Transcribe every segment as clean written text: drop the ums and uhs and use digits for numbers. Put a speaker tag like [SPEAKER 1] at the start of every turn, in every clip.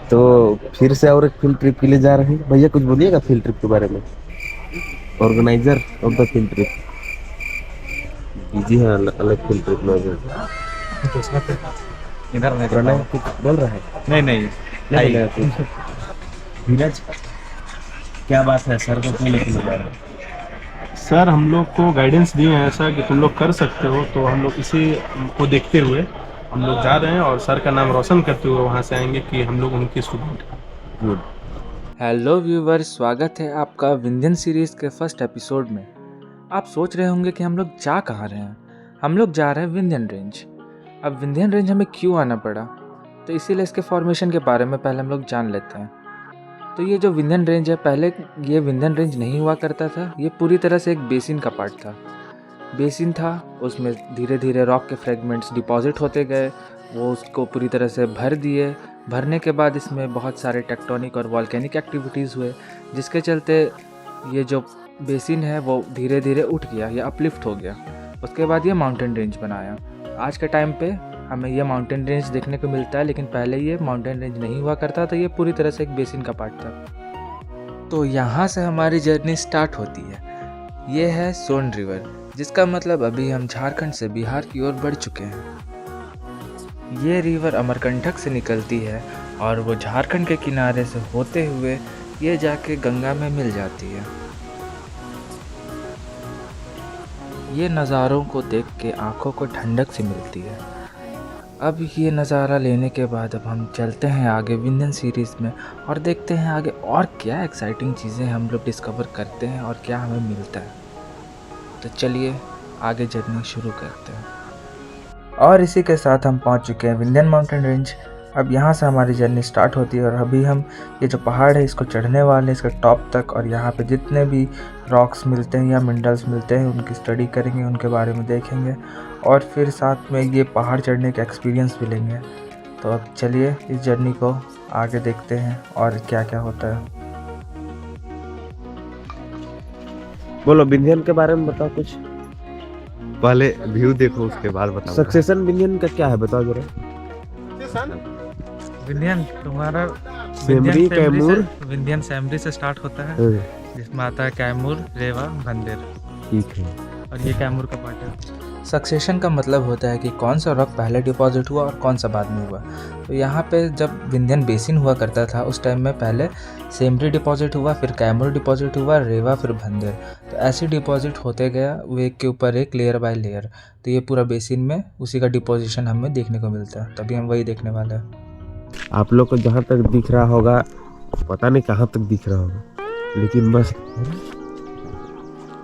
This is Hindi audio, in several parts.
[SPEAKER 1] तो फिर से और एक फील्ड ट्रिप के लिए जा रहे हैं। भैया कुछ बोलिएगा फील्ड ट्रिप के बारे में, organiser of the field trip. Busy है अलग फील्ड ट्रिप में अभी।
[SPEAKER 2] दूसरा पे इधर नहीं दिखा
[SPEAKER 1] प्रणय
[SPEAKER 2] हुआ।
[SPEAKER 1] कुछ बोल रहा है?
[SPEAKER 2] नहीं नहीं
[SPEAKER 1] नहीं बोलेगा कुछ। धीरज, क्या बात है, सर को क्यों लेके जा रहे हैं?
[SPEAKER 3] सर हम लोग को गाइडेंस दिए हैं ऐसा कि तुम लोग कर सकते हो, तो हम लोग इसी को देखते हुए हम लोग जा रहे हैं और सर का नाम रोशन करते हुए वहाँ से आएंगे कि हम लोग उनके स्टूडेंट हैं।
[SPEAKER 1] गुड।
[SPEAKER 4] हेलो व्यूवर्स, स्वागत है आपका विंध्यन सीरीज़ के फर्स्ट एपिसोड में। आप सोच रहे होंगे कि हम लोग जा कहाँ रहे हैं। हम लोग जा रहे हैं विंध्यन रेंज। अब विंध्यन रेंज हमें क्यों आना पड़ा, तो इसीलिए इसके फॉर्मेशन के बारे में पहले हम लोग जान लेते हैं। तो ये जो विंध्यन रेंज है, पहले ये विंध्यन रेंज नहीं हुआ करता था। ये पूरी तरह से एक बेसिन का पार्ट था। बेसिन था, उसमें धीरे धीरे रॉक के फ्रेगमेंट्स डिपॉजिट होते गए, वो उसको पूरी तरह से भर दिए। भरने के बाद इसमें बहुत सारे टेक्टोनिक और वॉल्केनिक एक्टिविटीज़ हुए, जिसके चलते ये जो बेसिन है वो धीरे धीरे उठ गया या अपलिफ्ट हो गया। उसके बाद ये माउंटेन रेंज बनाया। आज के टाइम पे हमें ये माउंटेन रेंज देखने को मिलता है, लेकिन पहले ये माउंटेन रेंज नहीं हुआ करता था। ये पूरी तरह से एक बेसिन का पार्ट था। तो यहाँ से हमारी जर्नी स्टार्ट होती है। ये है सोन रिवर, जिसका मतलब अभी हम झारखंड से बिहार की ओर बढ़ चुके हैं। ये रिवर अमरकंटक से निकलती है और वो झारखंड के किनारे से होते हुए ये जाके गंगा में मिल जाती है। ये नज़ारों को देख के आँखों को ठंडक से मिलती है। अब ये नज़ारा लेने के बाद अब हम चलते हैं आगे विंध्यन सीरीज़ में और देखते हैं आगे और क्या एक्साइटिंग चीज़ें हम लोग डिस्कवर करते हैं और क्या हमें मिलता है। तो चलिए आगे जर्नी शुरू करते हैं। और इसी के साथ हम पहुंच चुके हैं विंध्यन माउंटेन रेंज। अब यहाँ से हमारी जर्नी स्टार्ट होती है और अभी हम ये जो पहाड़ है इसको चढ़ने वाले हैं, इसके टॉप तक। और यहाँ पे जितने भी रॉक्स मिलते हैं या मिनरल्स मिलते हैं उनकी स्टडी करेंगे, उनके बारे में देखेंगे और फिर साथ में ये पहाड़ चढ़ने का एक्सपीरियंस भी लेंगे। तो अब चलिए इस जर्नी को आगे देखते हैं और क्या क्या होता है।
[SPEAKER 1] बोलो विंध्यन के बारे में बताओ कुछ।
[SPEAKER 2] पहले व्यू देखो उसके बाद बताओ।
[SPEAKER 1] सक्सेशन विंध्यन का क्या है बताओ जरा।
[SPEAKER 5] विंध्यन तुम्हारा
[SPEAKER 1] सेमरी, कैमूर।
[SPEAKER 5] विंध्यन सेमरी से स्टार्ट होता है, जिसमें आता है कैमूर, रेवा, भंदेर।
[SPEAKER 1] ठीक है।
[SPEAKER 5] और ये कैमूर का पार्ट है।
[SPEAKER 4] सक्सेशन का मतलब होता है कि कौन सा रॉक पहले डिपॉजिट हुआ और कौन सा बाद में हुआ। तो यहाँ पे जब विंध्यन बेसिन हुआ करता था उस टाइम में पहले सेमरी डिपॉजिट हुआ, फिर कैमूर डिपॉजिट हुआ, रेवा, फिर भंदेर। तो ऐसे डिपॉजिट होते गया, वो एक के ऊपर एक, लेयर बाय लेयर। तो ये पूरा बेसिन में उसी का डिपोजिशन हमें देखने को मिलता है। तभी हम वही देखने वाले हैं।
[SPEAKER 1] आप लोग को जहाँ तक दिख रहा होगा, पता नहीं कहाँ तक दिख रहा होगा, लेकिन बस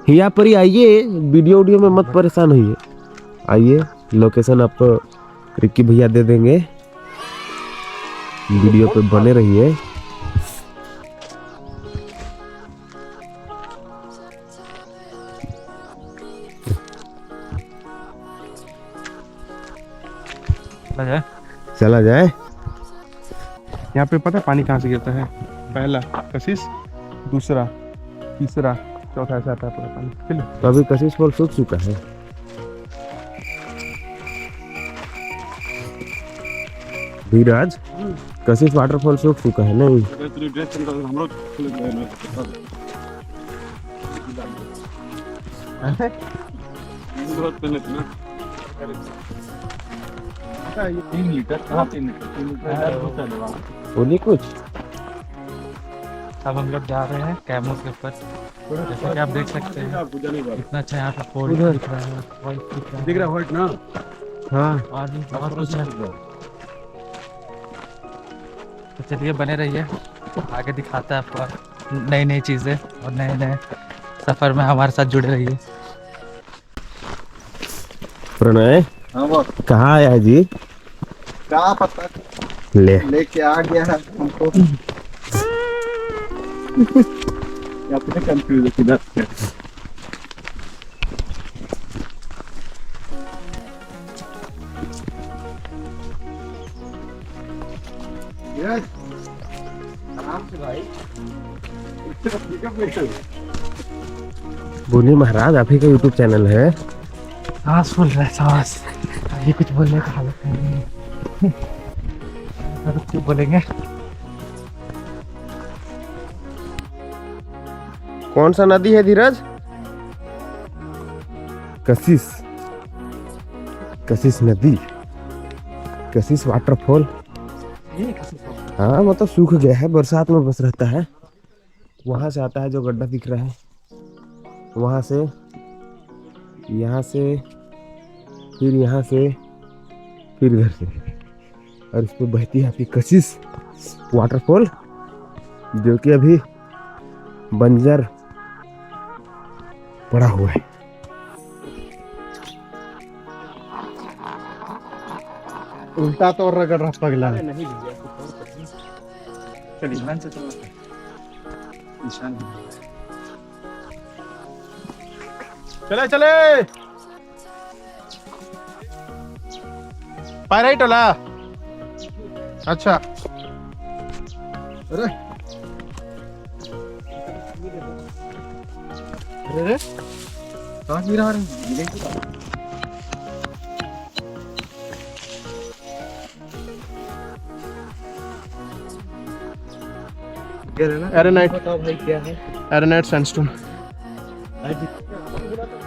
[SPEAKER 1] यहाँ पर ही आइए। वीडियो में मत परेशान होइए, आइए। लोकेशन आपको रिक्की भैया दे देंगे, वीडियो पे बने रहिए। चला जाए।
[SPEAKER 3] यहाँ पे पता है पानी कहाँ से गिरता है? पहला कशिश, दूसरा, तीसरा, चौथा, ऐसा आता है पूरा पानी। चलो
[SPEAKER 1] तो अभी कशिश फॉल सूख चुका है। धीरज, कशिश वाटरफॉल सूख चुका है नहीं? बोलिए कुछ।
[SPEAKER 5] अब हम लोग जा रहे हैं कैमूर के ऊपर। जैसे कि आप देख सकते हैं कितना अच्छा यहाँ पे फोल्ड दिख रहा है, व्हाइट दिख रहा है।
[SPEAKER 3] व्हाइट ना?
[SPEAKER 1] हाँ,
[SPEAKER 5] और भी बहुत कुछ है। तो चलिए बने रहिए, आगे दिखाता है आपको नई नई चीज़ें और नए नए सफ़र में हमारे साथ जुड़े रहिए।
[SPEAKER 1] प्रणय
[SPEAKER 2] हाँ,
[SPEAKER 1] कहाँ आया है जी?
[SPEAKER 2] क्या पता लेके आ गया है हमको। अपने कंफ्यूज किधर से। आराम से भाई।
[SPEAKER 1] बोलिए महाराज, आप ही का यूट्यूब चैनल है?
[SPEAKER 5] सांस फूल रहा है, सांस। ये कुछ बोलने का हालत नहीं है। क्यों बोलेंगे?
[SPEAKER 1] कौन सा नदी है धीरज? कशिश, कशिश नदी, कशिश वाटरफॉल। हाँ मतलब सूख गया है, बरसात में बस रहता है। वहां से आता है जो गड्ढा दिख रहा है, वहां से, यहाँ से, फिर यहाँ से, फिर इधर से, और इस पे बहती है आपकी कशिश वाटरफॉल, जो कि अभी बंजर पड़ा हुआ है।
[SPEAKER 2] उल्टा तो रगड़ रहा पगला।
[SPEAKER 3] चले चले पायराइट वाला। अच्छा
[SPEAKER 2] अरे अरे कहाँ गिरा रहे हैं?
[SPEAKER 3] एरेनाइट,
[SPEAKER 2] बताओ भाई क्या है?
[SPEAKER 3] एरेनाइट सैंडस्टोन।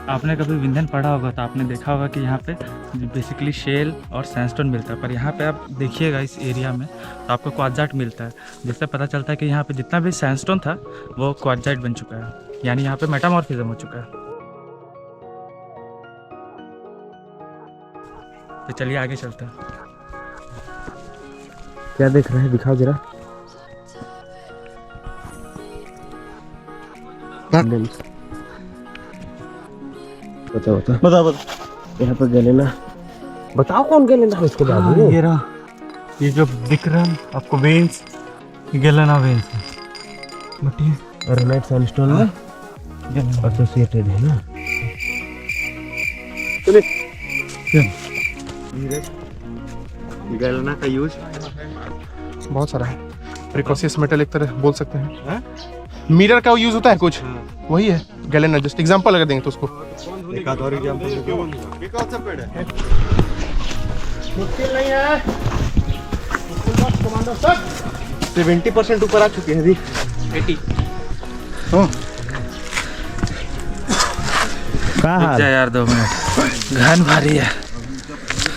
[SPEAKER 5] आपने कभी विंध्यन पढ़ा होगा तो आपने देखा होगा कि यहाँ पे बेसिकली शेल और सैंडस्टोन मिलता है, पर यहाँ पे आप देखिएगा इस एरिया में तो आपको क्वार्ट्जाइट मिलता है, जिससे पता चलता है कि यहाँ पे जितना भी सैंडस्टोन था वो क्वार्ट्जाइट बन चुका है, यानी यहाँ पे मेटामॉर्फिज्म हो चुका है। तो चलिए आगे चलते हैं।
[SPEAKER 1] क्या देख रहे हैं, दिखाओ जरा। बताओ बताओ
[SPEAKER 2] बताओ
[SPEAKER 1] यहाँ पर गैलेना, बताओ कौन गैलेना है इसको बाबू?
[SPEAKER 5] ये रहा, ये जो दिख रहा है आपको वेन्स, गैलेना वेन्स है, बट ये
[SPEAKER 1] एरेनाइट सैंडस्टोन में एसोसिएटेड है ना।
[SPEAKER 2] गैलेना का यूज
[SPEAKER 3] बहुत सारा है। प्रिकॉसियस मेटल एक तरह बोल सकते हैं। मिरर का यूज होता है कुछ, वही है गैलेना। जस्ट एग्जांपल अगर देंगे तो उसको
[SPEAKER 2] एक आध और एग्जांपल ये कौन सा पेड़ है?
[SPEAKER 3] मुश्किल नहीं है।
[SPEAKER 2] 70% ऊपर आ चुके हैं अभी।
[SPEAKER 5] 80
[SPEAKER 1] कहाँ
[SPEAKER 5] जा यार 2 मिनट, घन भारी है।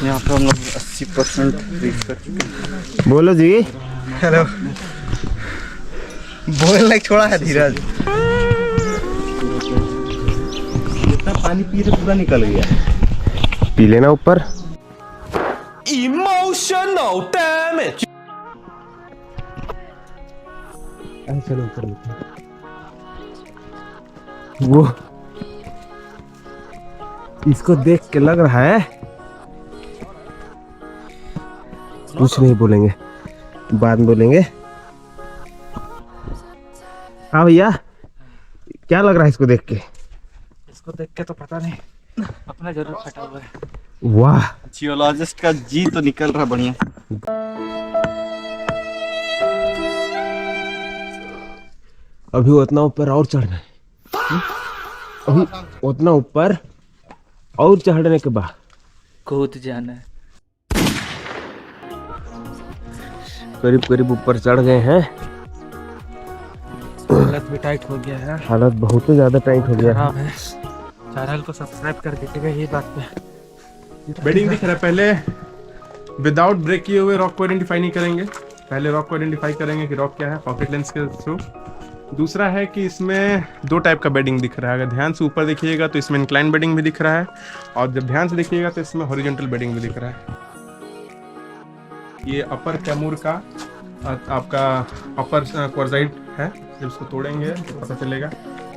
[SPEAKER 2] यहाँ पे हम लोग 80% रीच कर चुके हैं।
[SPEAKER 1] बोलो जी।
[SPEAKER 2] हेलो, बोलने छोड़ा है धीरज। जितना पानी पी रहे पूरा निकल गया।
[SPEAKER 1] पी लेना ऊपर।
[SPEAKER 3] Emotional damage.
[SPEAKER 1] चलो ऊपर वो इसको देख के लग रहा है, कुछ नहीं बोलेंगे, बाद में बोलेंगे। हाँ भैया, क्या लग रहा है इसको देख के?
[SPEAKER 5] इसको देख के तो पता नहीं, अपना जरूर फटा हुआ है।
[SPEAKER 1] वाह,
[SPEAKER 2] जियोलॉजिस्ट का जी तो निकल रहा बढ़िया।
[SPEAKER 1] अभी उतना ऊपर और चढ़ना है, अभी उतना ऊपर और चढ़ने के बाद
[SPEAKER 5] कूद जाना है।
[SPEAKER 1] करीब करीब ऊपर चढ़ गए हैं।
[SPEAKER 5] हालत भी टाइट हो गया है,
[SPEAKER 1] हालत बहुत ही ज्यादा टाइट हो गया है।
[SPEAKER 5] खराब है। चैनल को सब्सक्राइब कर दीजिएगा, ये बात पे।
[SPEAKER 3] बेडिंग दिख रहा है। पहले विदाउट ब्रेक किए हुए रॉक को आइडेंटिफाई नहीं करेंगे, पहले रॉक को आइडेंटिफाई करेंगे कि रॉक क्या है पॉकेट लेंस के थ्रू। दूसरा है कि इसमें 2 टाइप का बेडिंग दिख रहा है। अगर ध्यान से ऊपर देखिएगा तो इसमें इंक्लाइन बेडिंग भी दिख रहा है, और जब ध्यान से देखिएगा तो इसमें हॉरिजॉन्टल बेडिंग भी दिख रहा है। ये अपर कैमूर का आपका अपर क्वार्जाइट है, जब उसको तोड़ेंगे तो पता चलेगा।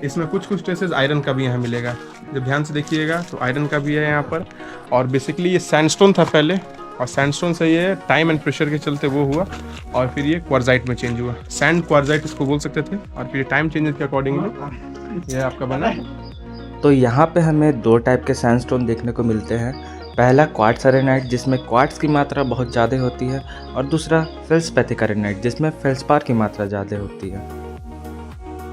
[SPEAKER 3] इसमें कुछ कुछ ट्रेसेस आयरन का भी यहाँ मिलेगा, जब ध्यान से देखिएगा तो आयरन का भी है यहाँ पर। और बेसिकली ये सैंडस्टोन था पहले, और सैंडस्टोन से ये टाइम एंड प्रेशर के चलते वो हुआ, और फिर ये क्वार्जाइट में चेंज हुआ। सैंड क्वार्जाइट इसको बोल सकते थे, और फिर टाइम चेंजेस के अकॉर्डिंगली ये आपका बना।
[SPEAKER 4] तो यहाँ पे हमें 2 टाइप के सैंडस्टोन देखने को मिलते हैं। पहला क्वार्ट्ज एरेनाइट, जिसमें क्वार्ट्ज की मात्रा बहुत ज़्यादा होती है, और दूसरा फेल्सपैथिक एरेनाइट, जिसमें फेल्सपार की मात्रा ज़्यादा होती है।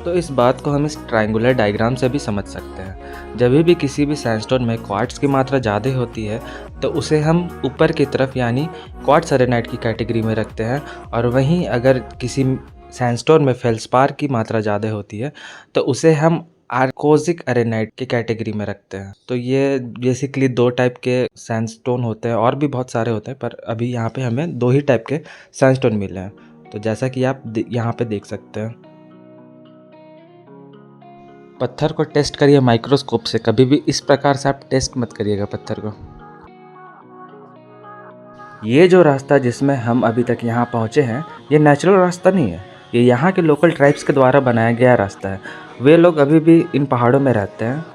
[SPEAKER 4] तो इस बात को हम इस ट्रायंगुलर डायग्राम से भी समझ सकते हैं। जब भी किसी भी सैंडस्टोन में क्वार्ट्ज की मात्रा ज़्यादा होती है तो उसे हम ऊपर की तरफ यानी क्वार्ट्ज एरेनाइट की कैटेगरी में रखते हैं, और वहीं अगर किसी सैंडस्टोन में फेल्सपार की मात्रा ज़्यादा होती है तो उसे हम आर्कोजिक एरेनाइट की कैटेगरी में रखते हैं। तो ये बेसिकली 2 टाइप के सैंडस्टोन होते हैं, और भी बहुत सारे होते हैं, पर अभी यहाँ पे हमें 2 ही टाइप के सैंडस्टोन मिले हैं। तो जैसा कि आप यहाँ पे देख सकते हैं। पत्थर को टेस्ट करिए माइक्रोस्कोप से, कभी भी इस प्रकार से आप टेस्ट मत करिएगा पत्थर को। ये जो रास्ता जिसमें हम अभी तक यहाँ पहुँचे हैं, ये नेचुरल रास्ता नहीं है, ये यहाँ के लोकल ट्राइब्स के द्वारा बनाया गया रास्ता है। वे लोग अभी भी इन पहाड़ों में रहते हैं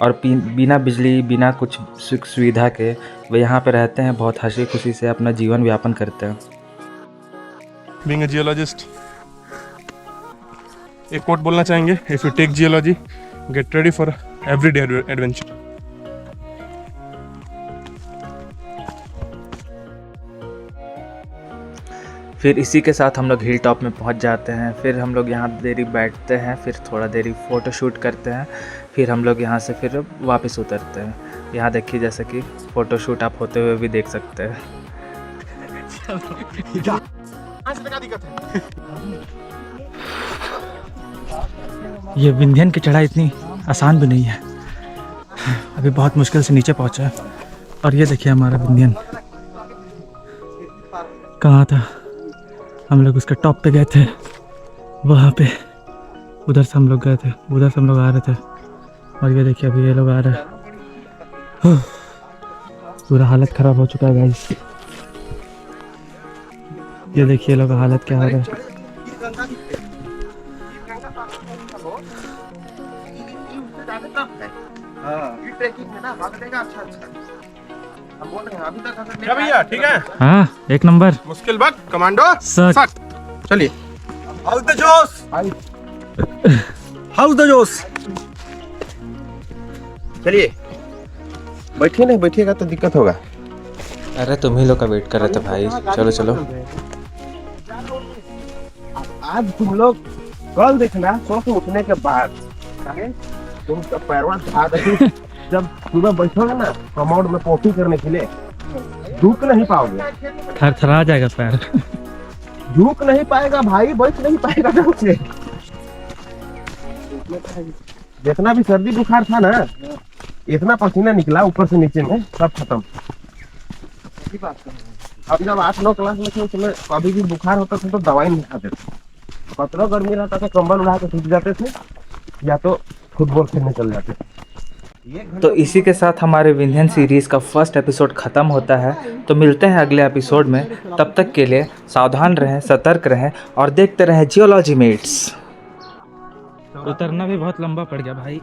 [SPEAKER 4] और बिना बिजली, बिना कुछ सुख सुविधा के वे यहाँ पे रहते हैं, बहुत हंसी खुशी से अपना जीवन व्यापन करते हैं।
[SPEAKER 3] बीइंग अ जियोलॉजिस्ट, एक कोट बोलना चाहेंगे, if you take geology get ready for everyday adventure.
[SPEAKER 4] फिर इसी के साथ हम लोग हिल टॉप में पहुंच जाते हैं। फिर हम लोग यहाँ देरी बैठते हैं, फिर थोड़ा देरी फ़ोटो शूट करते हैं, फिर हम लोग यहाँ से फिर वापस उतरते हैं। यहाँ देखिए जैसे कि फ़ोटो शूट आप होते हुए भी देख सकते हैं।
[SPEAKER 5] ये विंध्यन की चढ़ाई इतनी आसान भी नहीं है, अभी बहुत मुश्किल से नीचे पहुंचा है। और ये देखिए हमारा विंध्यन कहाँ था, हम लोग उसके टॉप पे गए थे, वहाँ पे उधर से हम लोग गए थे, उधर से हम लोग आ रहे थे। और ये देखिए अभी ये लोग आ रहे हैं। पूरा हालत ख़राब हो चुका है गाइस। ये देखिए लोग हालत क्या हो रहा है।
[SPEAKER 3] क्या भैया, ठीक है?
[SPEAKER 5] हाँ, एक नंबर।
[SPEAKER 3] मुश्किल वक्त कमांडो
[SPEAKER 5] सर।
[SPEAKER 3] चलिए।
[SPEAKER 2] हाउस द जोश, हाउस द जोश।
[SPEAKER 1] चलिए बैठिए, नहीं बैठिएगा तो दिक्कत होगा।
[SPEAKER 4] अरे तुम ही लोग का वेट कर रहे थे भाई, चलो चलो।
[SPEAKER 1] आज तुम लोग कल देखना सो के उठने के बाद, तुम पैरवा जब सुबह बैठोगे ना कमोड में कॉफी करने के लिए, झुक नहीं पाओगे,
[SPEAKER 5] थरथरा जाएगा पैर।
[SPEAKER 1] झुक नहीं पाएगा भाई, बैठ नहीं पाएगा ढंग से। जितना भी सर्दी बुखार था ना, इतना पसीना निकला ऊपर से नीचे में, सब खत्म। अब जब 8-9 क्लास में थे उसमें कभी भी बुखार होता था तो दवाई नहीं खाते थे, कतरा गर्मी रहता था कंबल उड़ा के सूख जाते थे, या तो फुटबॉल खेलने चल जाते थे।
[SPEAKER 4] तो इसी के साथ हमारे विंध्यन सीरीज़ का फर्स्ट एपिसोड ख़त्म होता है। तो मिलते हैं अगले एपिसोड में, तब तक के लिए सावधान रहें, सतर्क रहें और देखते रहें जियोलॉजी मेट्स।
[SPEAKER 5] उतरना भी बहुत लंबा पड़ गया भाई।